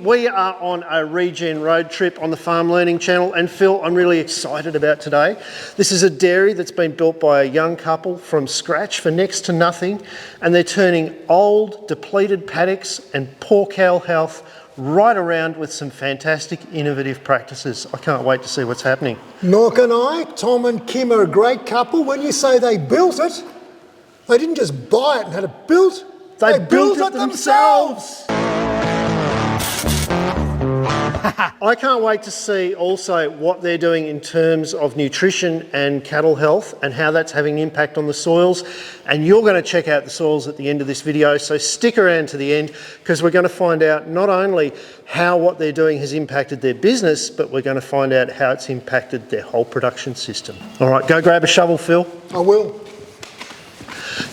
We are on a Regen road trip on the Farm Learning channel, and Phil, I'm really excited about today. This is a dairy that's been built by a young couple from scratch for next to nothing, and they're turning old, depleted paddocks and poor cow health right around with some fantastic innovative practices. I can't wait to see what's happening. Nor can I. Tom and Kim are a great couple. When you say they built it, they didn't just buy it and had it built. They built it themselves. I can't wait to see also what they're doing in terms of nutrition and cattle health and how that's having an impact on the soils. And you're going to check out the soils at the end of this video, so stick around to the end because we're going to find out not only how what they're doing has impacted their business, but we're going to find out how it's impacted their whole production system. All right, go grab a shovel, Phil. I will.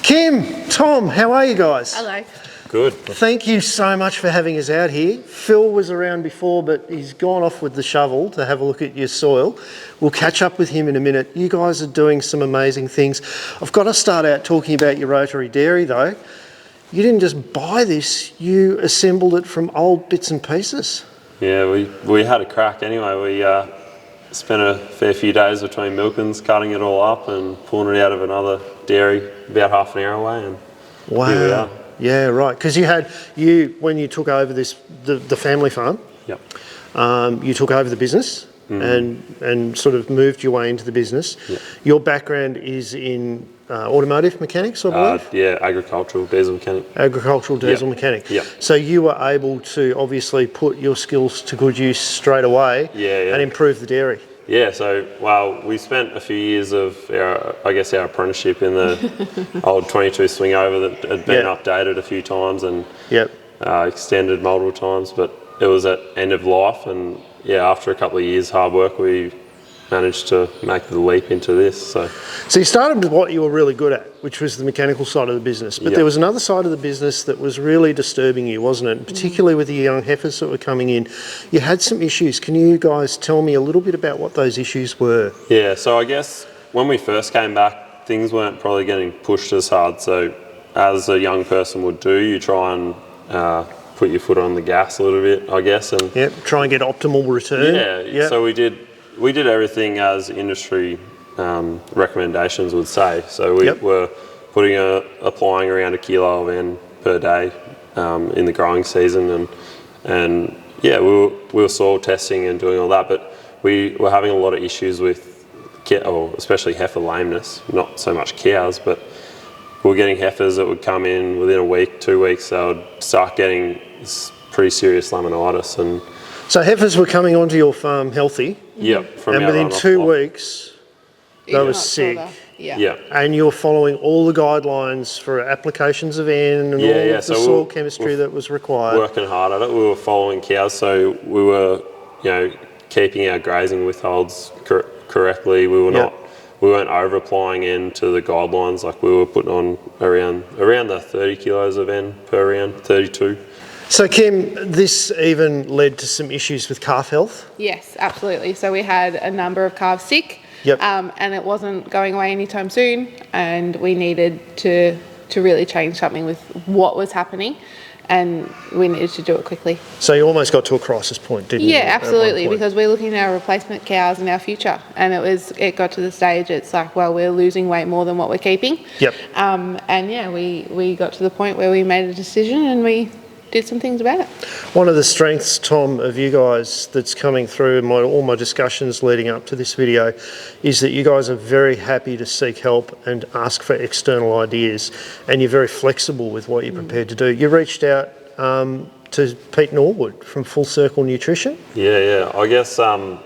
Kim, Tom, how are you guys? Hello. Good. Thank you so much for having us out here. Phil was around before, but he's gone off with the shovel to have a look at your soil. We'll catch up with him in a minute. You guys are doing some amazing things. I've got to start out talking about your rotary dairy though. You didn't just buy this, you assembled it from old bits and pieces. Yeah, we had a crack anyway. We spent a fair few days between milkings, cutting it all up and pulling it out of another dairy about half an hour away, and wow. Here we are. Yeah, right. Because when you took over the family farm, yep. You took over the business and sort of moved your way into the business. Yep. Your background is in automotive mechanics, I believe? Yeah, agricultural diesel mechanic. Agricultural diesel mechanic. Yep. So you were able to obviously put your skills to good use straight away and improve the dairy. Yeah, so, well, we spent a few years of our apprenticeship in the old 22 swing over that had been updated a few times and extended multiple times, but it was at end of life, and after a couple of years hard work, we managed to make the leap into this. So you started with what you were really good at, which was the mechanical side of the business, but there was another side of the business that was really disturbing you, wasn't it? And particularly with the young heifers that were coming in. You had some issues. Can you guys tell me a little bit about what those issues were? Yeah, so I guess when we first came back, things weren't probably getting pushed as hard. So as a young person would do, you try and put your foot on the gas a little bit, I guess. And try and get optimal return. Yeah. So we did everything as industry recommendations would say. So we were applying around 1 kilo of N per day in the growing season, and we were soil testing and doing all that, but we were having a lot of issues with especially heifer lameness, not so much cows, but we were getting heifers that would come in within a week, 2 weeks, they would start getting pretty serious laminitis. And so heifers were coming onto your farm healthy. Yep. And within 2 weeks, they were sick. Yeah. And you're following all the guidelines for applications of N and all the soil chemistry that was required. Working hard at it. We were following cows, so we were, keeping our grazing withholds correctly. We weren't over applying N to the guidelines. Like we were putting on around the 30 kilos of N per round, 32. So Kim, this even led to some issues with calf health? Yes, absolutely. So we had a number of calves sick, and it wasn't going away anytime soon, and we needed to really change something with what was happening, and we needed to do it quickly. So you almost got to a crisis point, didn't you? Yeah, absolutely, because we're looking at our replacement cows in our future, and it got to the stage, it's like, well, we're losing way more than what we're keeping. Yep. We got to the point where we made a decision and we did some things about it. One of the strengths, Tom, of you guys that's coming through in all my discussions leading up to this video is that you guys are very happy to seek help and ask for external ideas, and you're very flexible with what you're prepared to do. You reached out to Pete Norwood from Full Circle Nutrition. Yeah. I guess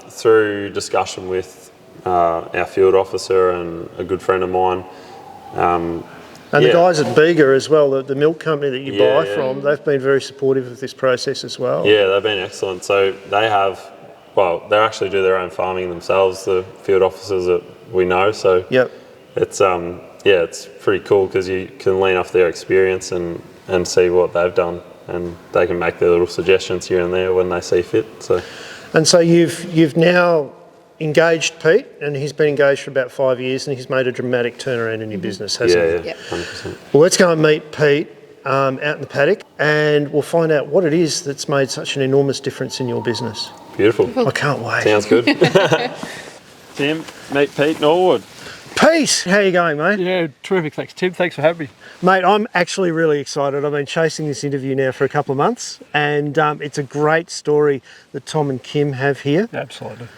through discussion with our field officer and a good friend of mine, and the guys at Bega as well, the milk company that you buy from, they've been very supportive of this process as well. Yeah, they've been excellent. So they actually do their own farming themselves, the field officers that we know. So it's pretty cool because you can lean off their experience and see what they've done, and they can make their little suggestions here and there when they see fit. So you've now engaged Pete, and he's been engaged for about 5 years, and he's made a dramatic turnaround in your business, hasn't he? Yeah, 100%. Well, let's go and meet Pete. out in the paddock, and we'll find out what it is that's made such an enormous difference in your business. Beautiful. I can't wait. Sounds good. Tim, meet Pete Norwood. Pete, how you going, mate? Yeah, terrific. Thanks, Tim. Thanks for having me. Mate, I'm actually really excited. I've been chasing this interview now for a couple of months, and it's a great story that Tom and Kim have here. Absolutely.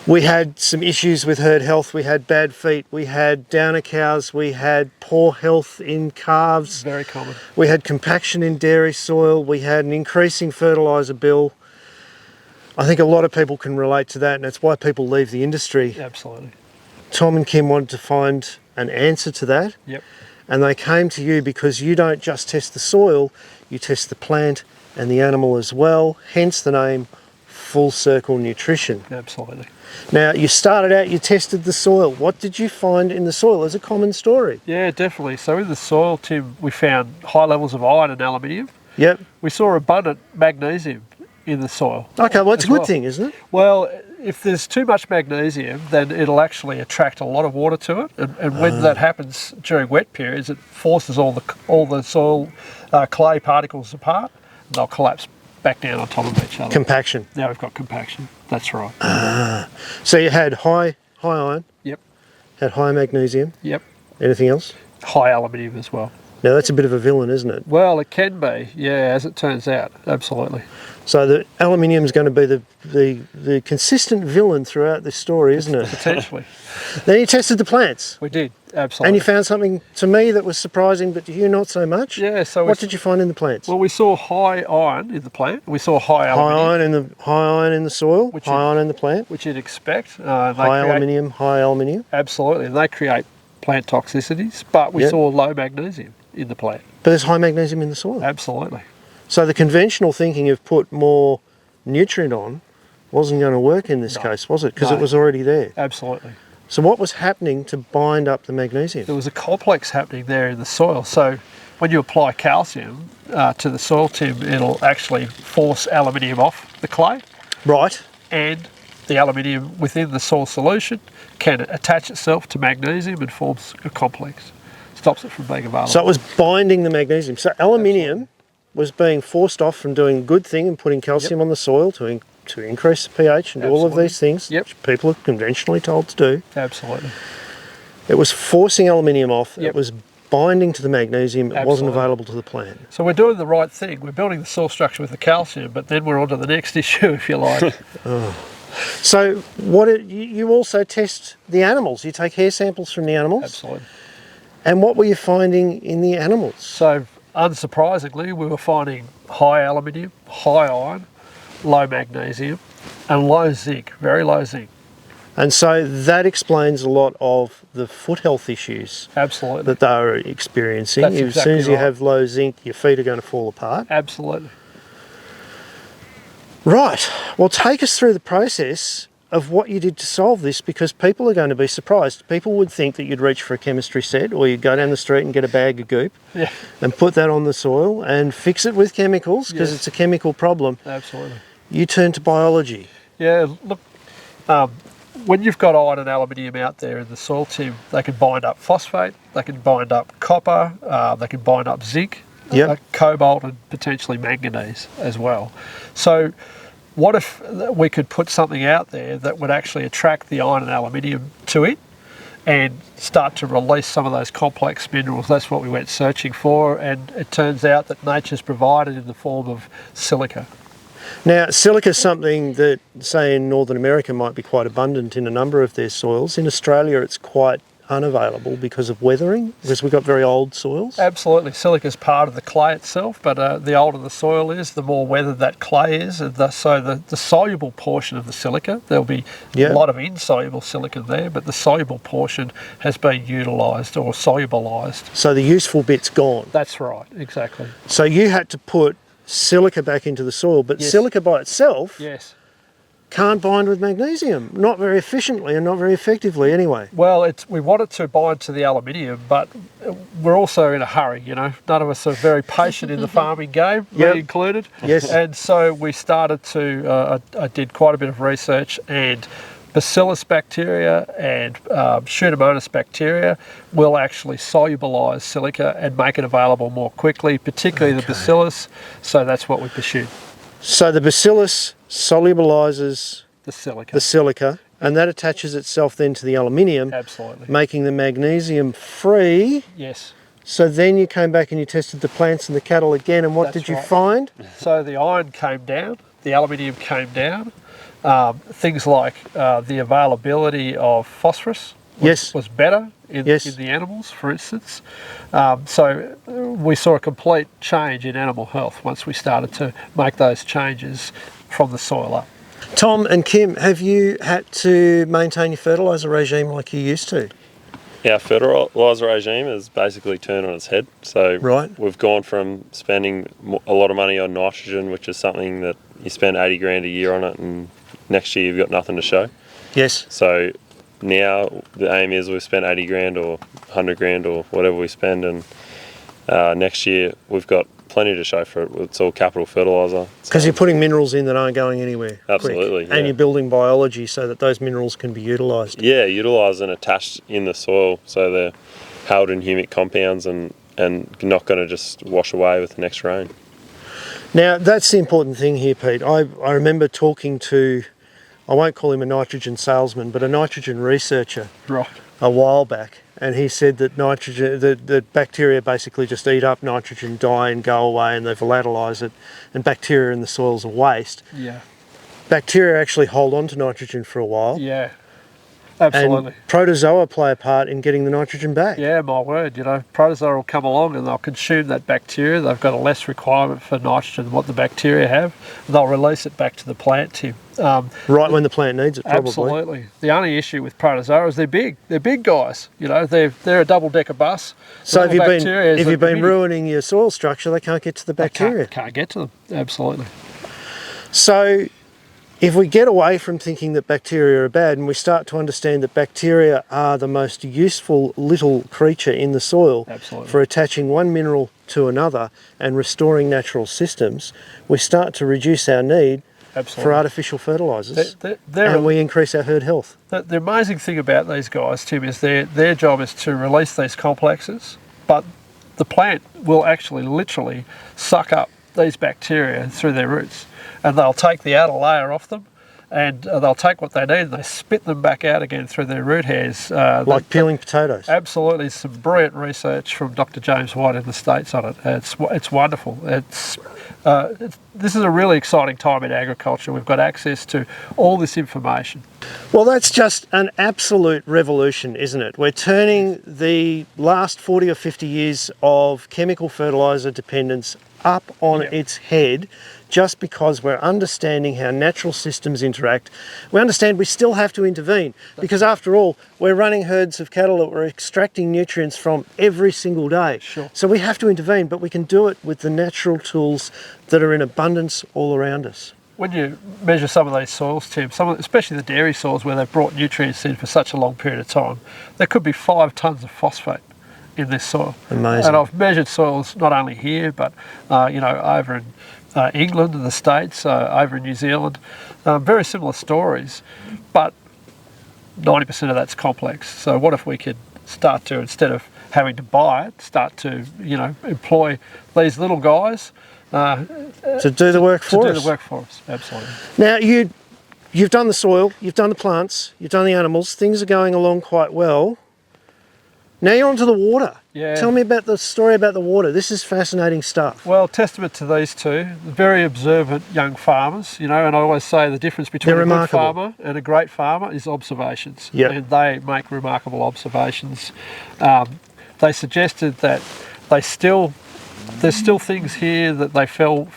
We had some issues with herd health. We had bad feet. We had downer cows. We had poor health in calves. Very common. We had compaction in dairy soil. We had an increasing fertiliser bill. I think a lot of people can relate to that, and that's why people leave the industry. Absolutely. Tom and Kim wanted to find an answer to that. Yep. And they came to you because you don't just test the soil, you test the plant and the animal as well, hence the name Full Circle Nutrition. Absolutely. Now, you started out, you tested the soil. What did you find in the soil as a common story? Yeah, definitely. So in the soil, Tim, we found high levels of iron and aluminium. Yep. We saw abundant magnesium in the soil. Okay, well, it's a good thing, isn't it? Well, if there's too much magnesium, then it'll actually attract a lot of water to it, and when that happens during wet periods, it forces all the soil clay particles apart, and they'll collapse back down on top of each other. Compaction. Now we've got compaction. That's right. So you had high iron, Yep. had high magnesium. Yep. Anything else? High aluminium as well. Now, that's a bit of a villain, isn't it? Well, it can be, yeah, as it turns out. Absolutely. So the aluminium is going to be the consistent villain throughout this story, isn't it? Potentially. Then you tested the plants. We did, absolutely. And you found something to me that was surprising, but to you not so much. Yeah, so what did you find in the plants? Well, we saw high iron in the plant. We saw high aluminium. High iron in the soil, high iron in the plant. Which you'd expect. High aluminium. Absolutely, and they create plant toxicities, but we saw low magnesium in the plant. But there's high magnesium in the soil. Absolutely. So the conventional thinking of put more nutrient on wasn't going to work in this case, was it? Because it was already there. Absolutely. So what was happening to bind up the magnesium? There was a complex happening there in the soil. So when you apply calcium to the soil, Tim, it'll actually force aluminium off the clay. Right. And the aluminium within the soil solution can attach itself to magnesium and forms a complex. Stops it from being available. So it was binding the magnesium. So aluminium was being forced off from doing a good thing and putting calcium on the soil to increase the pH and do all of these things, which people are conventionally told to do. Absolutely. It was forcing aluminium off. It was binding to the magnesium. It wasn't available to the plant. So we're doing the right thing. We're building the soil structure with the calcium, but then we're on to the next issue, if you like. So you also test the animals. You take hair samples from the animals. Absolutely. And what were you finding in the animals? So unsurprisingly, we were finding high aluminium, high iron, low magnesium, and low zinc, very low zinc. And so that explains a lot of the foot health issues Absolutely. that they are experiencing. That's As exactly soon as you right. have low zinc, your feet are going to fall apart. Absolutely. Right. Well, take us through the process of what you did to solve this, because people are going to be surprised. People would think that you'd reach for a chemistry set, or you'd go down the street and get a bag of goop and put that on the soil and fix it with chemicals, because it's a chemical problem. Absolutely. You turn to biology. Yeah, look, when you've got iron and aluminium out there in the soil, Tim, they can bind up phosphate, they can bind up copper, they can bind up zinc, cobalt, and potentially manganese as well. So what if we could put something out there that would actually attract the iron and aluminium to it and start to release some of those complex minerals? That's what we went searching for, and it turns out that nature's provided in the form of silica. Now, silica is something that, say, in Northern America might be quite abundant in a number of their soils. In Australia, it's quite unavailable because of weathering, because we've got very old soils. Absolutely. Silica is part of the clay itself, but the older the soil is, the more weathered that clay is. And so the soluble portion of the silica, there'll be a lot of insoluble silica there, but the soluble portion has been utilised or solubilised. So the useful bit's gone. That's right, exactly. So you had to put silica back into the soil, but silica by itself can't bind with magnesium, not very efficiently and not very effectively anyway. Well, we want it to bind to the aluminium, but we're also in a hurry, you know. None of us are very patient in the farming game, me included. Yes. And so we started to, I did quite a bit of research, and Bacillus bacteria and Pseudomonas bacteria will actually solubilize silica and make it available more quickly, particularly the Bacillus. So that's what we pursued. So the Bacillus solubilizes The silica, and that attaches itself then to the aluminium, Absolutely. making the magnesium free. Yes. So then you came back and you tested the plants and the cattle again, and what That's did you right. find? So the iron came down, the aluminium came down. Things like the availability of phosphorus was better in the animals, for instance. So we saw a complete change in animal health once we started to make those changes from the soil up. Tom and Kim, have you had to maintain your fertiliser regime like you used to? Our fertiliser regime is basically turned on its head. So we've gone from spending a lot of money on nitrogen, which is something that you spend 80 grand a year on it, and next year you've got nothing to show. Yes. So now the aim is we've spent 80 grand or 100 grand or whatever we spend, and next year we've got plenty to show for it. It's all capital fertiliser. Because you're putting minerals in that aren't going anywhere. Absolutely. And you're building biology so that those minerals can be utilised. Yeah, utilised and attached in the soil, so they're held in humic compounds and not going to just wash away with the next rain. Now, that's the important thing here, Pete. I remember talking to, I won't call him a nitrogen salesman, but a nitrogen researcher a while back. And he said that nitrogen, the bacteria basically just eat up nitrogen, die and go away, and they volatilise it. And bacteria in the soil's a waste. Yeah. Bacteria actually hold on to nitrogen for a while. Yeah. Absolutely. And protozoa play a part in getting the nitrogen back. Yeah, my word. You know, protozoa will come along and they'll consume that bacteria. They've got a less requirement for nitrogen than what the bacteria have. And they'll release it back to the plant, Tim. Right when the plant needs it, probably. Absolutely. The only issue with protozoa is they're big. They're big guys. You know, they're a double-decker bus. So if you've been ruining your soil structure, they can't get to the bacteria. Can't get to them. Absolutely. So if we get away from thinking that bacteria are bad and we start to understand that bacteria are the most useful little creature in the soil for attaching one mineral to another and restoring natural systems, we start to reduce our need for artificial fertilisers and we increase our herd health. The amazing thing about these guys, Tim, is their job is to release these complexes, but the plant will actually literally suck up these bacteria through their roots, and they'll take the outer layer off them, and they'll take what they need and they spit them back out again through their root hairs. Like peeling potatoes. Absolutely. Some brilliant research from Dr. James White in the States on it. It's wonderful. This is a really exciting time in agriculture. We've got access to all this information. Well, that's just an absolute revolution, isn't it? We're turning the last 40 or 50 years of chemical fertiliser dependence up on its head, just because we're understanding how natural systems interact. We understand we still have to intervene, because after all, we're running herds of cattle that we're extracting nutrients from every single day. Sure. So we have to intervene, but we can do it with the natural tools that are in abundance all around us. When you measure some of these soils, Tim, especially the dairy soils where they've brought nutrients in for such a long period of time, there could be 5 tonnes of phosphate in this soil. Amazing. And I've measured soils not only here, but over in England and the States, over in New Zealand, very similar stories, but 90% of that's complex. So what if we could start to, instead of having to buy it, start to employ these little guys to do the work for us. To do the work for us, absolutely. Now you've done the soil, you've done the plants, you've done the animals. Things are going along quite well. Now you're onto the water. Yeah. Tell me about the story about the water. This is fascinating stuff. Well, testament to these two, very observant young farmers, and I always say the difference between a good farmer and a great farmer is observations. Yep. And they make remarkable observations. They suggested that there's still things here that they felt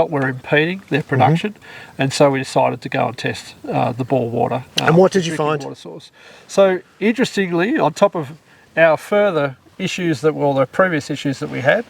were impeding their production, and so we decided to go and test the bore water. And what did you find? Water source. So interestingly, on top of our further issues the previous issues that we had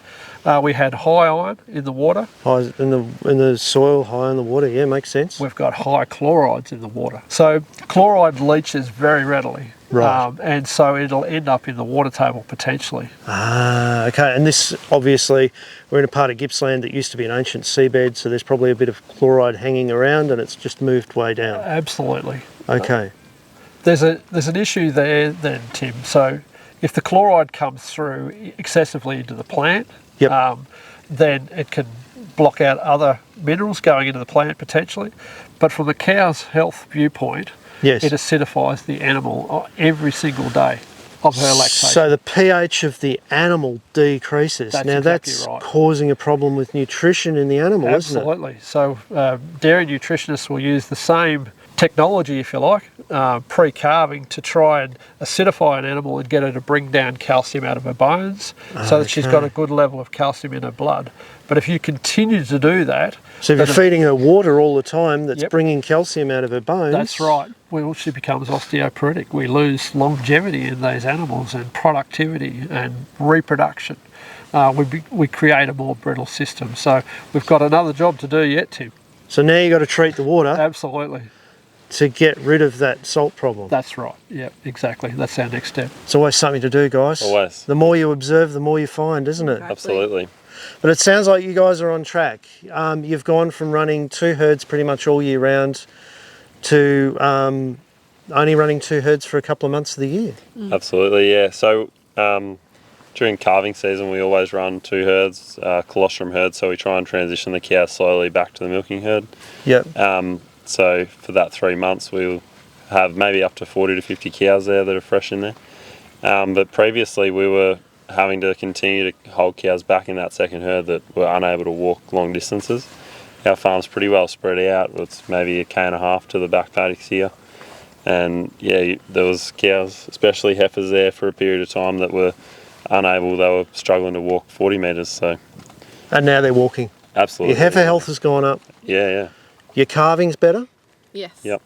high iron in the water. High in the soil, high in the water, yeah, makes sense. We've got high chlorides in the water. So chloride leaches very readily. Right. And so it'll end up in the water table potentially. Ah, okay. And this, obviously, we're in a part of Gippsland that used to be an ancient seabed, so there's probably a bit of chloride hanging around and it's just moved way down. Absolutely. Okay. There's an issue there then, Tim. So if the chloride comes through excessively into the plant, then it can block out other minerals going into the plant potentially. But from the cow's health viewpoint, it acidifies the animal every single day of her lactation. So the pH of the animal decreases. That's causing a problem with nutrition in the animal, isn't it? Absolutely. So dairy nutritionists will use the same technology, if you like, pre-calving, to try and acidify an animal and get her to bring down calcium out of her bones so that she's got a good level of calcium in her blood. But if you continue to do that... So if you're feeding her water all the time that's bringing calcium out of her bones... That's right. She becomes osteoporotic. We lose longevity in these animals and productivity and reproduction. We create a more brittle system. So we've got another job to do yet, Tim. So now you've got to treat the water. Absolutely. To get rid of that salt problem. That's right. Yeah, exactly. That's our next step. It's always something to do, guys. Always. The more you observe, the more you find, isn't it? Absolutely. But it sounds like you guys are on track. You've gone from running 2 herds pretty much all year round to only running 2 herds for a couple of months of the year. Absolutely, yeah. So during calving season, we always run 2 herds, colostrum herds, so we try and transition the cows slowly back to the milking herd. Yep. So for that 3 months, we'll have maybe up to 40 to 50 cows there that are fresh in there. But previously, we were having to continue to hold cows back in that second herd that were unable to walk long distances. Our farm's pretty well spread out. It's maybe 1.5 km to the back paddocks here. And yeah, there was cows, especially heifers there for a period of time that were unable, they were struggling to walk 40 metres. So. And now they're walking. Absolutely. Your heifer health has gone up. Yeah. Your calving's better? Yes. Yep.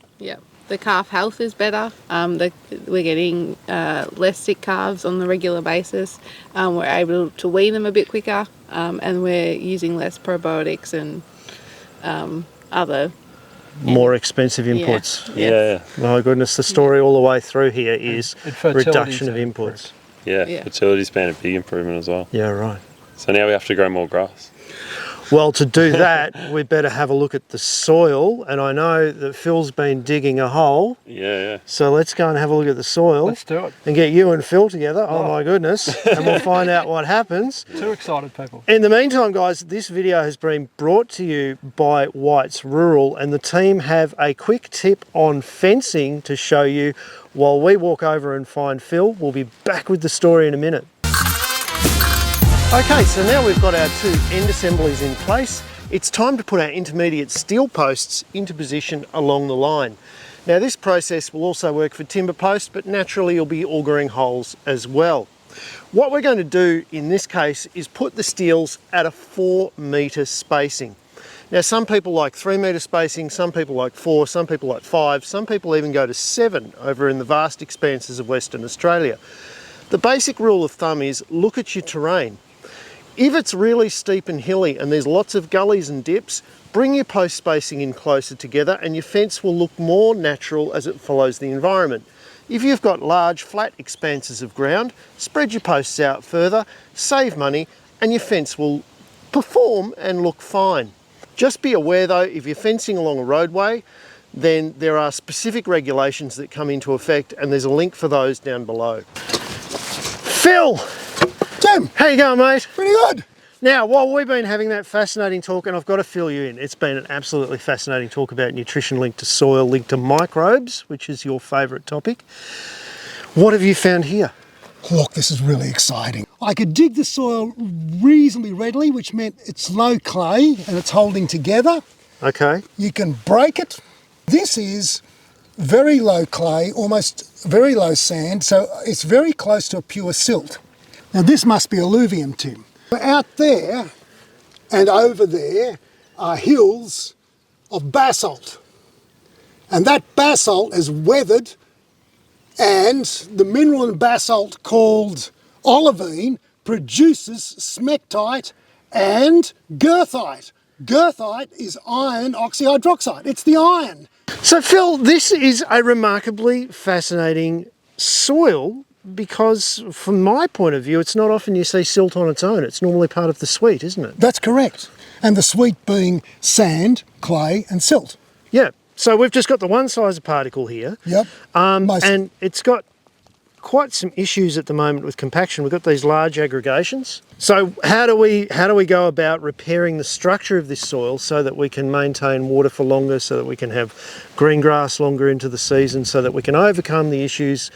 The calf health is better. We're getting less sick calves on the regular basis. We're able to wean them a bit quicker, and we're using less probiotics and other more expensive inputs. Yeah. My goodness, the story all the way through here is reduction of inputs. Yeah, fertility's been a big improvement as well. Yeah, right. So now we have to grow more grass. Well, to do that, we better have a look at the soil. And I know that Phil's been digging a hole. Yeah. So let's go and have a look at the soil. Let's do it. And get you and Phil together. Oh my goodness. And we'll find out what happens. Too excited, people. In the meantime, guys, this video has been brought to you by White's Rural, and the team have a quick tip on fencing to show you while we walk over and find Phil. We'll be back with the story in a minute. Okay, so now we've got our 2 end assemblies in place. It's time to put our intermediate steel posts into position along the line. Now this process will also work for timber posts, but naturally you'll be augering holes as well. What we're going to do in this case is put the steels at a 4 metre spacing. Now some people like 3 metre spacing, some people like 4, some people like 5, some people even go to 7 over in the vast expanses of Western Australia. The basic rule of thumb is look at your terrain. If it's really steep and hilly and there's lots of gullies and dips, bring your post spacing in closer together and your fence will look more natural as it follows the environment. If you've got large flat expanses of ground, spread your posts out further, save money, and your fence will perform and look fine. Just be aware though, if you're fencing along a roadway, then there are specific regulations that come into effect, and there's a link for those down below. Phil! Tim! How you going, mate? Pretty good. Now, while we've been having that fascinating talk, and I've got to fill you in, it's been an absolutely fascinating talk about nutrition linked to soil, linked to microbes, which is your favourite topic. What have you found here? Look, this is really exciting. I could dig the soil reasonably readily, which meant it's low clay and it's holding together. Okay. You can break it. This is very low clay, almost very low sand, so it's very close to a pure silt. Now this must be alluvium, Tim. Out there and over there are hills of basalt. And that basalt is weathered, and the mineral in basalt called olivine produces smectite and goethite. Goethite is iron oxyhydroxide. It's the iron. So Phil, this is a remarkably fascinating soil, because from my point of view, it's not often you see silt on its own. It's normally part of the sweet, isn't it? That's correct. And the sweet being sand, clay and silt. Yeah. So we've just got the one size of particle here. Yep. And it's got quite some issues at the moment with compaction. We've got these large aggregations. So how do we go about repairing the structure of this soil so that we can maintain water for longer, so that we can have green grass longer into the season, so that we can overcome the issues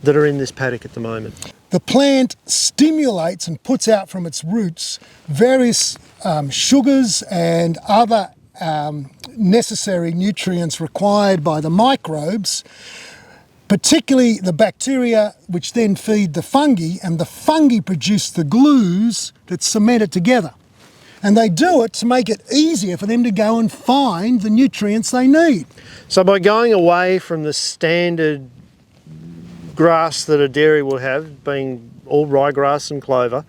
that are in this paddock at the moment? The plant stimulates and puts out from its roots various sugars and other necessary nutrients required by the microbes, particularly the bacteria, which then feed the fungi, and the fungi produce the glues that cement it together. And they do it to make it easier for them to go and find the nutrients they need. So by going away from the standard grass that a dairy will have, being all ryegrass and clover,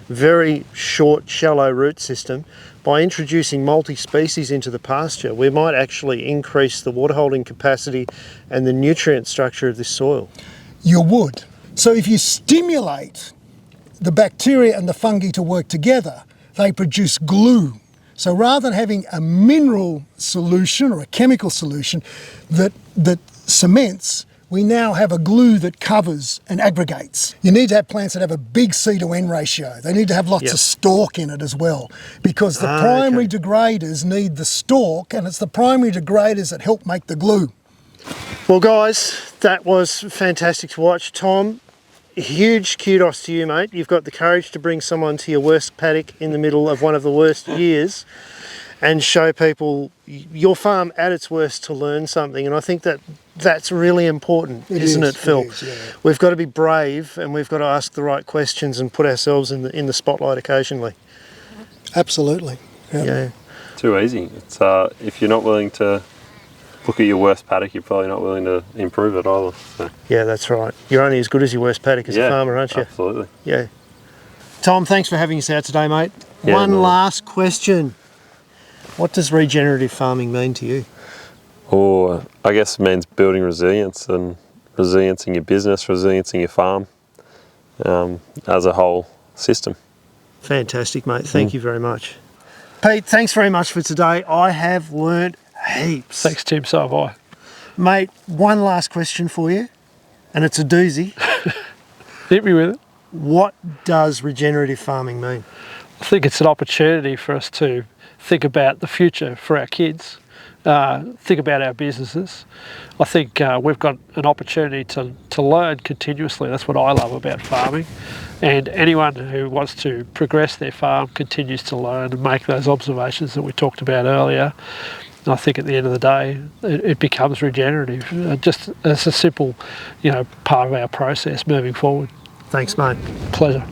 very short, shallow root system, by introducing multi-species into the pasture, we might actually increase the water holding capacity and the nutrient structure of this soil. You would. So if you stimulate the bacteria and the fungi to work together, they produce glue. So rather than having a mineral solution or a chemical solution that cements, we now have a glue that covers and aggregates. You need to have plants that have a big C to N ratio. They need to have lots of stalk in it as well, because the primary degraders need the stalk, and it's the primary degraders that help make the glue. Well guys, that was fantastic to watch. Tom, huge kudos to you, mate. You've got the courage to bring someone to your worst paddock in the middle of one of the worst years and show people your farm at its worst to learn something. And I think that's really important, isn't it, Phil? It is, yeah. We've got to be brave, and we've got to ask the right questions and put ourselves in the spotlight occasionally. Absolutely. Yeah. Too easy. It's if you're not willing to look at your worst paddock, you're probably not willing to improve it either. So. Yeah, that's right. You're only as good as your worst paddock as a farmer, aren't you? Absolutely. Yeah. Tom, thanks for having us out today, mate. Yeah, One last question. What does regenerative farming mean to you? Or I guess it means building resilience, and resilience in your business, resilience in your farm, as a whole system. Fantastic, mate. Thank you very much. Pete, thanks very much for today. I have learnt heaps. Thanks, Tim. So have I. Mate, one last question for you, and it's a doozy. Hit me with it. What does regenerative farming mean? I think it's an opportunity for us to think about the future for our kids, think about our businesses. I think we've got an opportunity to learn continuously. That's what I love about farming. And anyone who wants to progress their farm continues to learn and make those observations that we talked about earlier. And I think at the end of the day, it becomes regenerative, just as a simple, part of our process moving forward. Thanks, mate. Pleasure.